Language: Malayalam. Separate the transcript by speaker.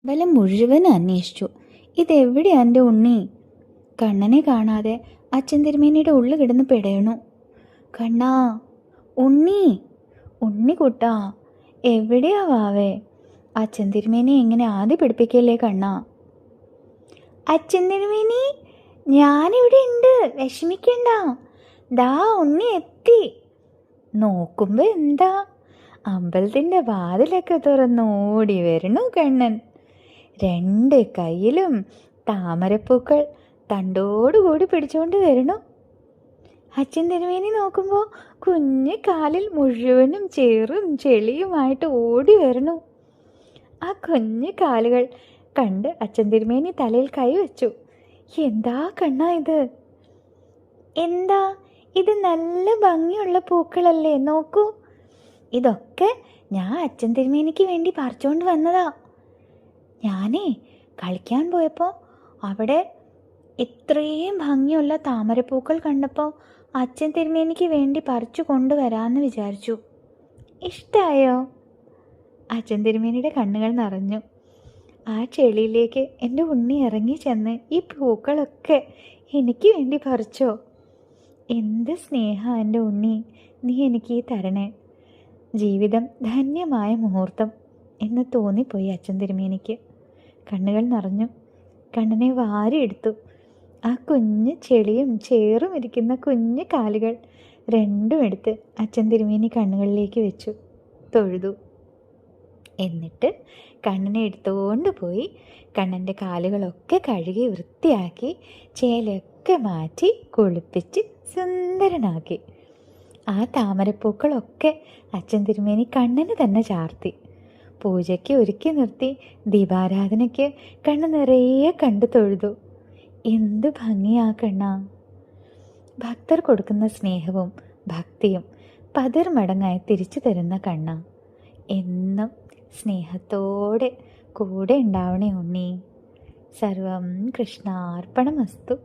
Speaker 1: അമ്പലം മുഴുവൻ അന്വേഷിച്ചു. ഇതെവിടെയാ എൻ്റെ ഉണ്ണി? കണ്ണനെ കാണാതെ അച്ഛൻ തിരുമേനിയുടെ ഉള്ളിൽ കിടന്ന് പിടയണു. കണ്ണാ, ഉണ്ണി, ഉണ്ണിക്കുട്ടാ, എവിടെയാ വാവേ? അച്ഛൻ തിരുമേനി ഇങ്ങനെ ആദ്യ പിടിപ്പിക്കല്ലേ കണ്ണാ. അച്ഛൻ തിരുമേനി, ഞാനിവിടെ ഉണ്ട്, വിഷമിക്കണ്ട. ദാ ഉണ്ണി എത്തി. നോക്കുമ്പോ എന്താ, അമ്പലത്തിൻ്റെ വാതിലൊക്കെ തുറന്ന് ഓടി വരണു കണ്ണൻ. രണ്ട് കയ്യിലും താമരപ്പൂക്കൾ തണ്ടോടുകൂടി പിടിച്ചുകൊണ്ട് വരണു. അച്ഛൻ തിരുമേനി നോക്കുമ്പോൾ കുഞ്ഞു കാലിൽ മുഴുവനും ചേറും ചെളിയുമായിട്ട് ഓടി വരണു. ആ കുഞ്ഞു കാലുകൾ കണ്ട് അച്ഛൻ തിരുമേനി തലയിൽ കൈവച്ചു. എന്താ കണ്ണാ ഇത്? എന്താ ഇത്? നല്ല ഭംഗിയുള്ള പൂക്കളല്ലേ, നോക്കൂ. ഇതൊക്കെ ഞാൻ അച്ഛൻ തിരുമേനിക്ക് വേണ്ടി പറിച്ചുകൊണ്ട് വന്നതാ. ഞാനേ കളിക്കാൻ പോയപ്പോൾ അവിടെ ഇത്രയും ഭംഗിയുള്ള താമരപ്പൂക്കൾ കണ്ടപ്പോൾ അച്ഛൻ തിരുമേനിക്ക് വേണ്ടി പറിച്ചു കൊണ്ടുവരാമെന്ന് വിചാരിച്ചു. ഇഷ്ടായോ? അച്ഛൻ തിരുമേനിയുടെ കണ്ണുകൾ നിറഞ്ഞു. ആ ചെളിയിലേക്ക് എൻ്റെ ഉണ്ണി ഇറങ്ങി ചെന്ന് ഈ പൂക്കളൊക്കെ എനിക്ക് വേണ്ടി പറിച്ചോ? എന്ത് സ്നേഹം എൻ്റെ ഉണ്ണി, നീ എനിക്ക് ഈ തരണേ. ജീവിതം ധന്യമായ മുഹൂർത്തം എന്ന് തോന്നിപ്പോയി അച്ഛൻ തിരുമേനിക്ക്. കണ്ണുകൾ നിറഞ്ഞു. കണ്ണനെ വാരിയെടുത്തു. ആ കുഞ്ഞ് ചെളിയും ചേറും ഇരിക്കുന്ന കുഞ്ഞു കാലുകൾ രണ്ടും എടുത്ത് അച്ഛൻ തിരുമേനി കണ്ണുകളിലേക്ക് വെച്ചു, തൊഴുതു. എന്നിട്ട് കണ്ണനെ എടുത്തുകൊണ്ട് പോയി കണ്ണൻ്റെ കാലുകളൊക്കെ കഴുകി വൃത്തിയാക്കി ചേലയൊക്കെ മാറ്റി കുളിപ്പിച്ച് സുന്ദരനാക്കി. ആ താമരപ്പൂക്കളൊക്കെ അച്ഛൻ തിരുമേനി കണ്ണന് തന്നെ ചാർത്തി. പൂജയ്ക്ക് ഒരുക്കി നിർത്തി ദീപാരാധനയ്ക്ക് കണ്ണ് നിറയെ കണ്ടു തൊഴുതു. എന്ത് ഭംഗിയാ കണ്ണാ! ഭക്തർ കൊടുക്കുന്ന സ്നേഹവും ഭക്തിയും പതിർമടങ്ങായി തിരിച്ചു തരുന്ന കണ്ണ, എന്നും സ്നേഹത്തോടെ കൂടെ ഉണ്ടാവണേ ഉണ്ണി. സർവം കൃഷ്ണാർപ്പണമസ്തു.